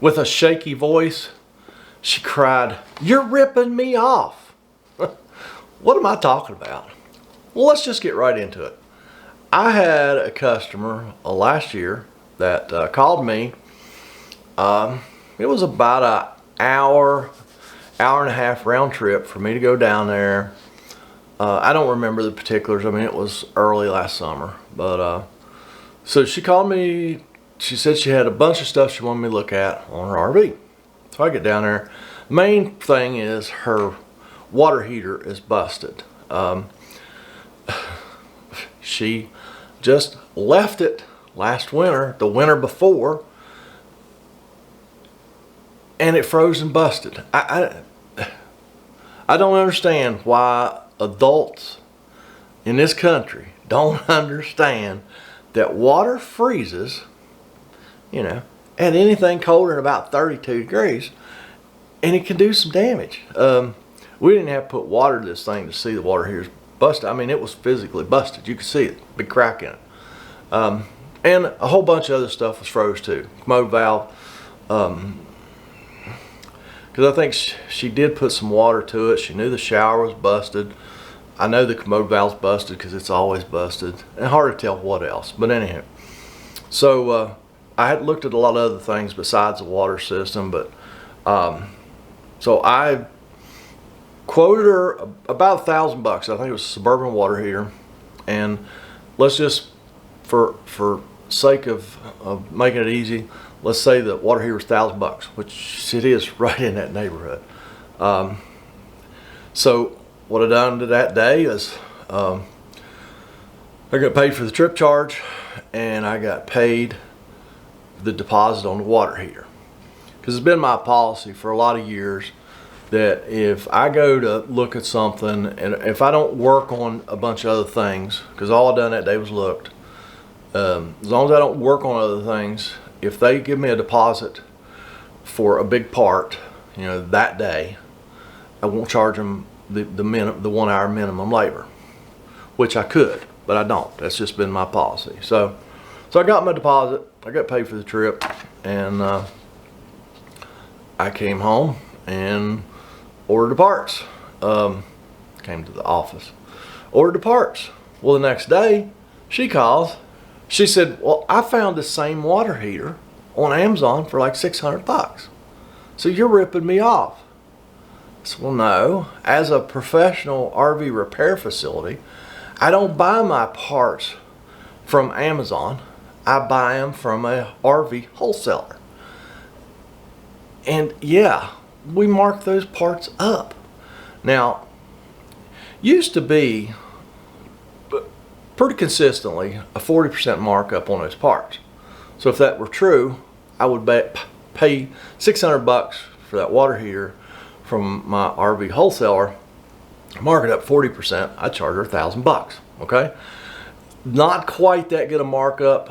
with a shaky voice, she cried, "You're ripping me off." What am I talking about? Well, let's just get right into it. I had a customer last year that called me. It was about an hour and a half round trip for me to go down there. I don't remember the particulars. I mean, it was early last summer. But so she called me. She said she had a bunch of stuff she wanted me to look at on her RV. So I get down there. Main thing is her water heater is busted. She just left it last winter, the winter before, and it froze and busted. I don't understand why adults in this country don't understand that water freezes, you know, at anything colder than about 32 degrees, and it can do some damage. We didn't have to put water to this thing to see the water heater's busted. I mean, it was physically busted. You could see it, big crack in it. And a whole bunch of other stuff was froze too. Commode valve, because I think she did put some water to it. She knew the shower was busted. I know the commode valve's busted because it's always busted. And hard to tell what else. But anyhow, so I had looked at a lot of other things besides the water system. But so I quoted her about $1,000. I think it was a Suburban water heater. And let's just, for sake of making it easy, let's say the water heater was $1,000, which it is right in that neighborhood. So what I done to that day is I got paid for the trip charge, and I got paid the deposit on the water heater. Because it's been my policy for a lot of years that if I go to look at something, and if I don't work on a bunch of other things, because all I done that day was looked, as long as I don't work on other things, if they give me a deposit for a big part, you know, that day, I won't charge them the 1 hour minimum labor, which I could, but I don't. That's just been my policy. So I got my deposit, I got paid for the trip, and I came home and ordered the parts. Came to the office, ordered the parts. Well, the next day, she calls. She said, "Well, I found the same water heater on Amazon for like $600. So you're ripping me off." I said, "Well, no. As a professional RV repair facility, I don't buy my parts from Amazon. I buy them from a RV wholesaler. And yeah, we mark those parts up." Now, used to be pretty consistently a 40% markup on those parts. So if that were true, I would pay $600 for that water heater from my RV wholesaler, mark it up 40%, I'd charge her $1,000, okay? Not quite that good a markup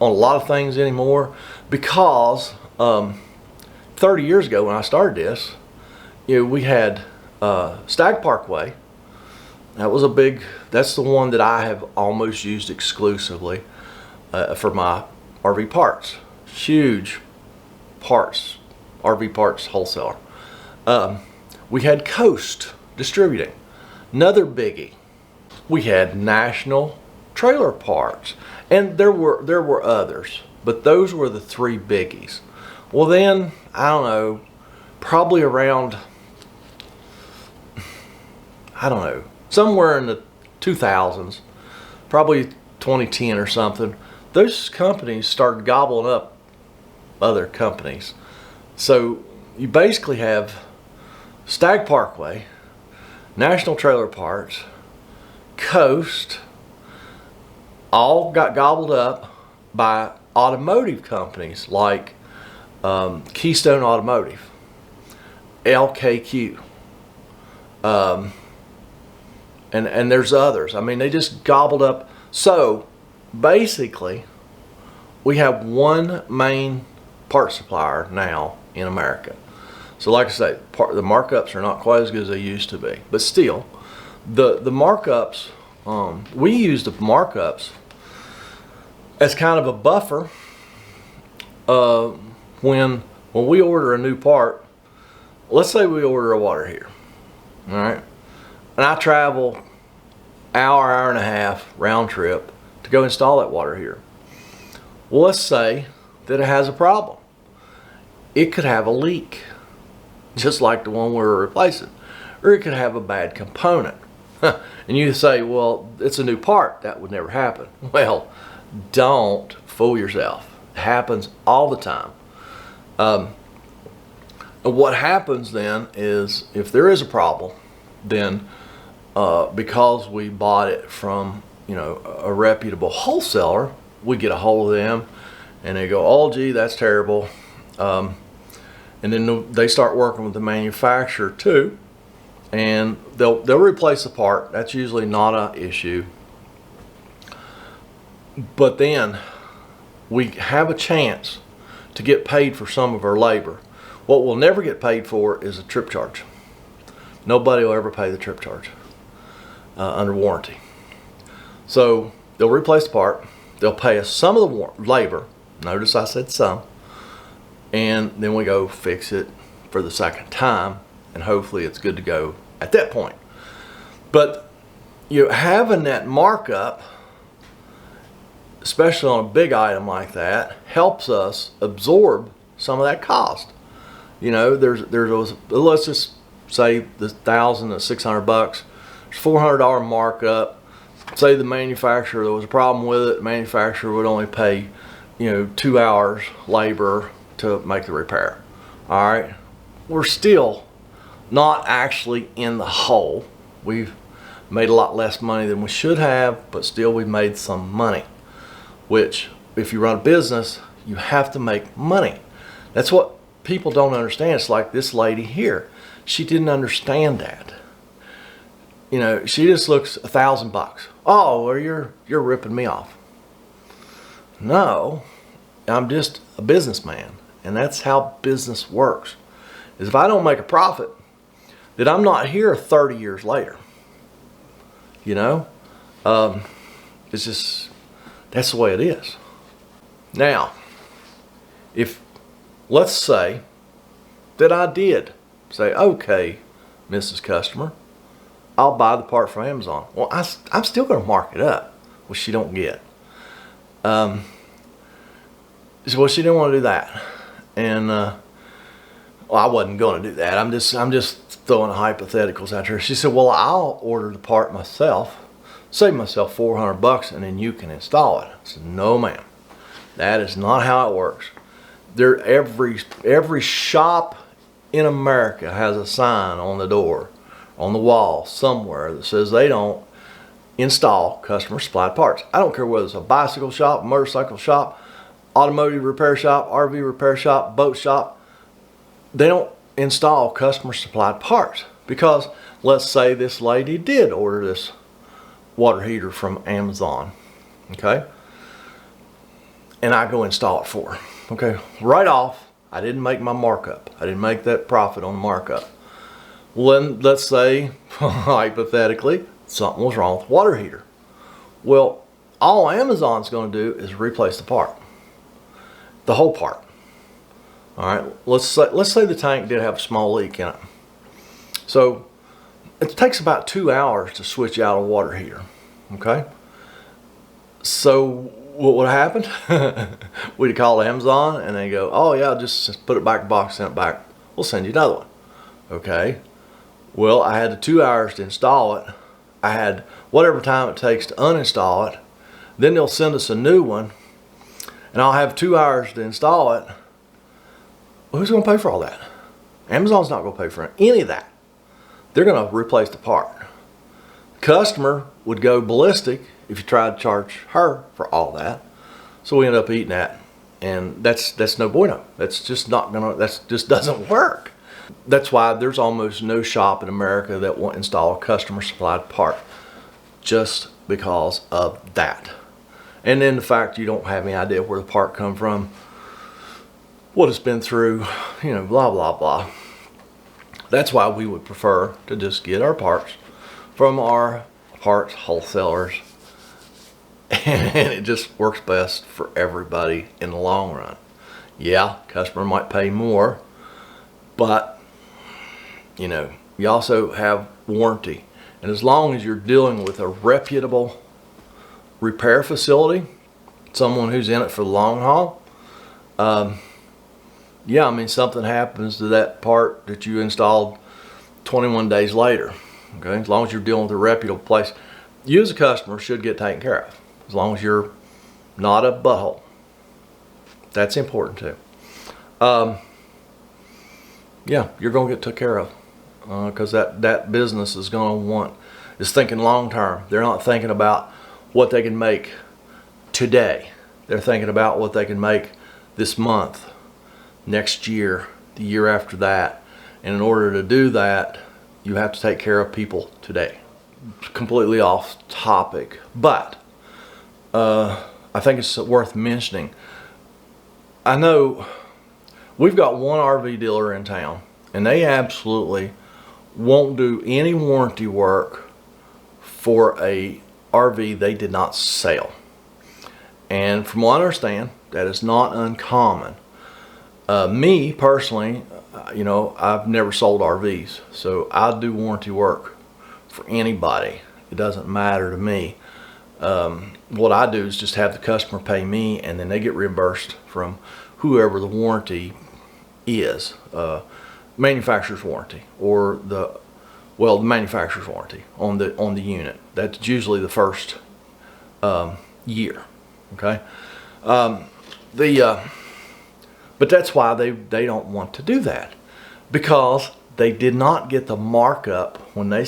on a lot of things anymore, because 30 years ago when I started this, you know, we had Stag Parkway. That's the one that I have almost used exclusively for my RV parts. Huge parts, RV parts wholesaler. We had Coast Distributing, another biggie. We had National Trailer Parts, and there were others, but those were the three biggies. Well, then, I don't know, probably around, somewhere in the 2000s, probably 2010 or something, those companies started gobbling up other companies. So you basically have Stag Parkway, National Trailer Parts, Coast, all got gobbled up by automotive companies like Keystone Automotive, LKQ, and there's others. I mean, they just gobbled up. So basically, we have one main part supplier now in America. So like I say, the markups are not quite as good as they used to be, but still, the markups, we use the markups as kind of a buffer when we order a new part, let's say we order a water heater, all right, and I travel hour and a half round trip to go install that water heater. Well, let's say that it has a problem. It could have a leak, just like the one we're replacing, or it could have a bad component. And you say, well, it's a new part, that would never happen. Well, don't fool yourself. It happens all the time. What happens then is, if there is a problem, then because we bought it from, you know, a reputable wholesaler, we get a hold of them and they go, oh gee, that's terrible. And then they start working with the manufacturer too, and they'll replace the part. That's usually not an issue. But then we have a chance to get paid for some of our labor. What we'll never get paid for is a trip charge. Nobody will ever pay the trip charge under warranty. So they'll replace the part. They'll pay us some of the labor. Notice I said some. And then we go fix it for the second time, and hopefully it's good to go at that point. But you know, having that markup, especially on a big item like that, helps us absorb some of that cost. You know, there's let's just say the $1,000 to $600, there's $400 markup. Say the manufacturer, there was a problem with it, the manufacturer would only pay, you know, 2 hours labor to make the repair. All right, we're still not actually in the hole. We've made a lot less money than we should have, but still we've made some money, which if you run a business, you have to make money. That's what people don't understand. It's like this lady here. She didn't understand that. You know, she just looks $1,000. Oh, well, you're ripping me off. No, I'm just a businessman, and that's how business works. Is if I don't make a profit, then I'm not here 30 years later. You know, it's just, that's the way it is. Now, if let's say that I did say, okay, Mrs. Customer, I'll buy the part from Amazon. Well, I'm still going to mark it up, which she don't get. Well, she didn't want to do that, and well, I wasn't going to do that. I'm just throwing hypotheticals out there. She said, well, I'll order the part myself, save myself $400, and then you can install it. I said, no, ma'am, that is not how it works. Every shop in America has a sign on the door, on the wall somewhere, that says they don't install customer supplied parts. I don't care whether it's a bicycle shop, motorcycle shop, automotive repair shop, RV repair shop, boat shop. They don't install customer supplied parts, because let's say this lady did order this water heater from Amazon, okay, and I go install it for her. Okay, right off, I didn't make my markup. I didn't make that profit on the markup. Well, then let's say, hypothetically, something was wrong with the water heater. Well, all Amazon's going to do is replace the part, the whole part. All right, let's say the tank did have a small leak in it. So it takes about 2 hours to switch out a water heater. Okay, so what would happen? We'd call Amazon and they go, oh yeah, just put it back in the box, send it back. We'll send you another one. Okay. Well, I had the 2 hours to install it. I had whatever time it takes to uninstall it. Then they'll send us a new one, and I'll have 2 hours to install it. Well, who's going to pay for all that? Amazon's not going to pay for any of that. They're going to replace the part. Customer would go ballistic if you tried to charge her for all that. So we end up eating that, and that's no bueno. That's just not gonna. That just doesn't work. That's why there's almost no shop in America that won't install a customer supplied part, just because of that. And then the fact you don't have any idea where the part come from, what it's been through, you know, blah blah blah. That's why we would prefer to just get our parts from our parts wholesalers, and it just works best for everybody in the long run. Yeah, customer might pay more, but you know, you also have warranty. And as long as you're dealing with a reputable repair facility, someone who's in it for the long haul, yeah, I mean, something happens to that part that you installed 21 days later, okay? As long as you're dealing with a reputable place, you as a customer should get taken care of, as long as you're not a butthole. That's important too. Yeah, you're gonna get took care of, because that business is thinking long term. They're not thinking about what they can make today. They're thinking about what they can make this month, next year, the year after that. And in order to do that, you have to take care of people today. Completely off topic, but I think it's worth mentioning. I know we've got one RV dealer in town, and they absolutely won't do any warranty work for a RV they did not sell. And from what I understand, that is not uncommon. Me personally, you know, I've never sold RVs, so I do warranty work for anybody. It doesn't matter to me. What I do is just have the customer pay me, and then they get reimbursed from whoever the warranty is, manufacturer's warranty, or the manufacturer's warranty on the unit. That's usually the first year. Okay, but that's why they don't want to do that, because they did not get the markup when they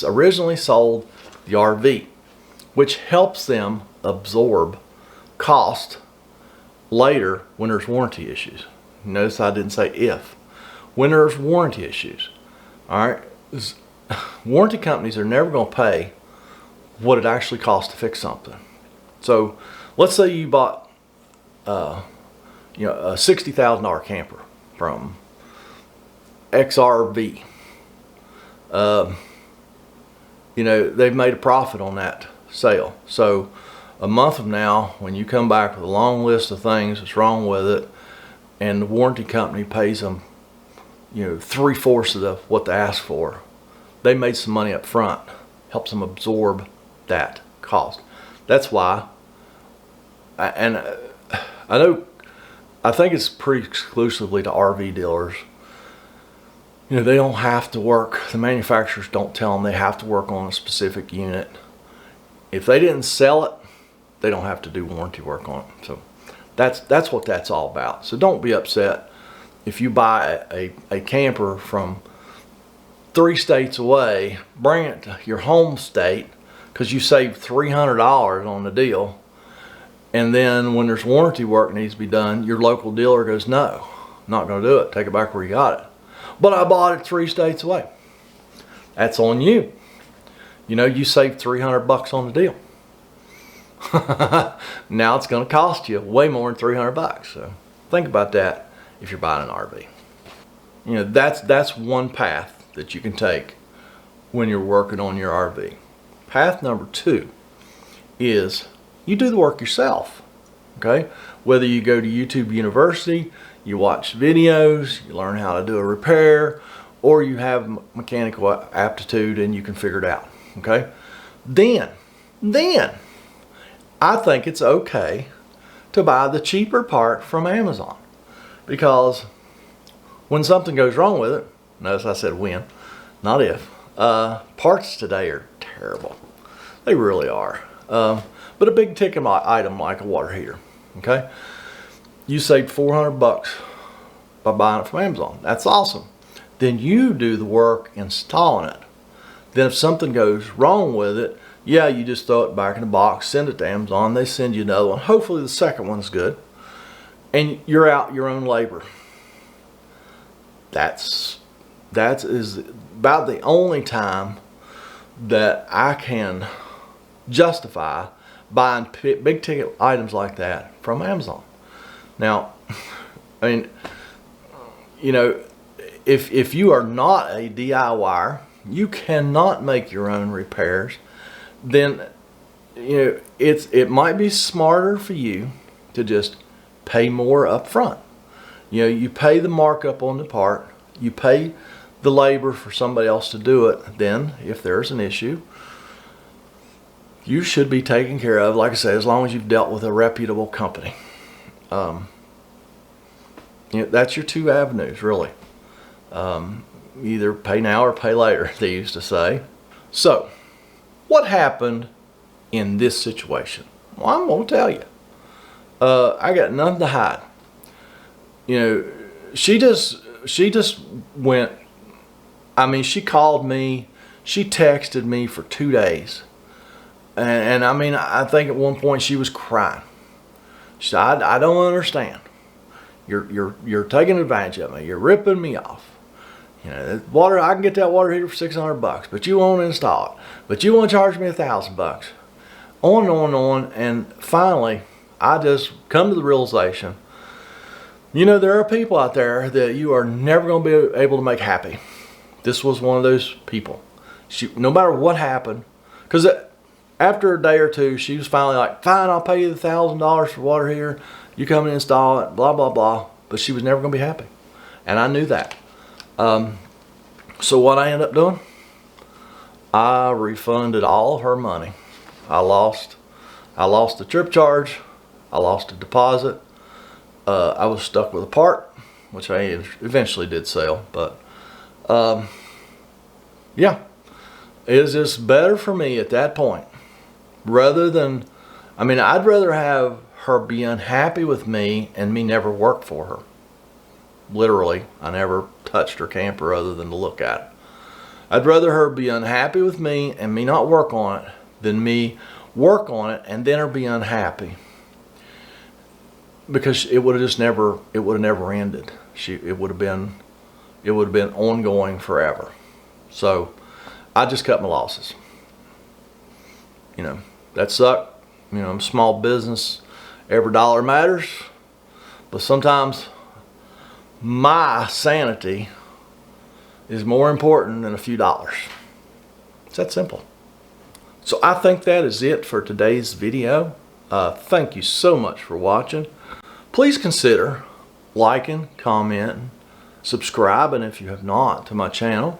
originally sold the RV, which helps them absorb cost later when there's warranty issues. Notice I didn't say if. When there's warranty issues, all right, warranty companies are never going to pay what it actually costs to fix something. So let's say you bought a $60,000 camper from XRV. You know, they've made a profit on that sale. So a month from now, when you come back with a long list of things that's wrong with it, and the warranty company pays them, you know, 3/4 of what they asked for, they made some money up front, helps them absorb that cost. That's why, I think it's pretty exclusively to RV dealers. You know, they don't have to work, the manufacturers don't tell them they have to work on a specific unit. If they didn't sell it, they don't have to do warranty work on it. So that's what that's all about. So don't be upset if you buy a camper from 3 states away, bring it to your home state because you saved $300 on the deal, and then when there's warranty work needs to be done, your local dealer goes, no, I'm not going to do it, take it back where you got it. But I bought it 3 states away. That's on you. You know, you saved $300 on the deal. Now it's going to cost you way more than $300. So think about that if you're buying an RV. You know, that's one path that you can take when you're working on your RV. Path number 2 is you do the work yourself. Okay? Whether you go to YouTube University, you watch videos, you learn how to do a repair, or you have mechanical aptitude and you can figure it out. Okay? Then I think it's okay to buy the cheaper part from Amazon, because when something goes wrong with it, notice I said when, not if, parts today are terrible. They really are. But a big ticket item like a water heater, okay? You saved $400 by buying it from Amazon. That's awesome. Then you do the work installing it. Then if something goes wrong with it, yeah, you just throw it back in the box, send it to Amazon, they send you another one. Hopefully the second one's good. And you're out your own labor. That is about the only time that I can justify buying big ticket items like that from Amazon. Now, I mean, you know, if you are not a DIYer, you cannot make your own repairs, then, you know, it might be smarter for you to just pay more up front. You know, you pay the markup on the part, you pay the labor for somebody else to do it. Then if there's an issue, you should be taken care of, like I say, as long as you've dealt with a reputable company. You know, that's your two avenues, really. Either pay now or pay later, they used to say. So, what happened in this situation? Well, I'm going to tell you. I got nothing to hide. You know, she just went, I mean, she called me, she texted me for 2 days. And I mean, I think at one point she was crying. She said, I don't understand. You're taking advantage of me. You're ripping me off. You know, water, I can get that water heater for $600, but you won't install it. But you want to charge me $1,000. On and on and on. And finally, I just come to the realization, you know, there are people out there that you are never going to be able to make happy. This was one of those people. No matter what happened, because after a day or two, she was finally like, fine, I'll pay you the $1,000 for water heater. You come and install it, blah, blah, blah. But she was never going to be happy. And I knew that. So what I ended up doing, I refunded all of her money. I lost the trip charge. I lost the deposit. I was stuck with a part, which I eventually did sell. But yeah, it was just better for me at that point. Rather than, I mean, I'd rather have her be unhappy with me and me never work for her. Literally, I never touched her camper other than to look at it. I'd rather her be unhappy with me and me not work on it than me work on it and then her be unhappy. Because it would have just never, it would have never ended. It would have been ongoing forever. So I just cut my losses. You know, that sucked. You know, I'm a small business. Every dollar matters. But sometimes my sanity is more important than a few dollars. It's that simple. So I think that is it for today's video. Thank you so much for watching. Please consider liking, commenting, subscribing if you have not to my channel,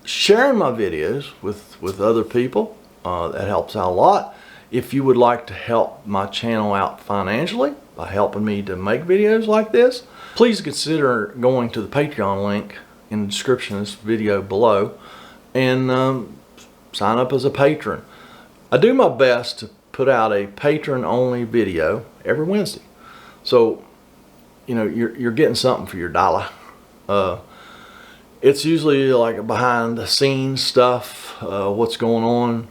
sharing my videos with other people. That helps out a lot. If you would like to help my channel out financially by helping me to make videos like this, please consider going to the Patreon link in the description of this video below and sign up as a patron. I do my best to put out a patron-only video every Wednesday. So, you know, you're getting something for your dollar. It's usually like behind the scenes stuff, what's going on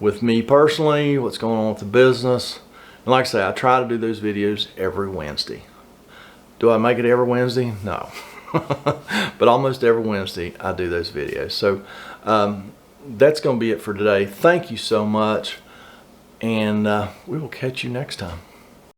with me personally, what's going on with the business. And like I say, I try to do those videos every Wednesday. Do I make it every Wednesday? No. But almost every Wednesday I do those videos. So that's going to be it for today. Thank you so much. And we will catch you next time.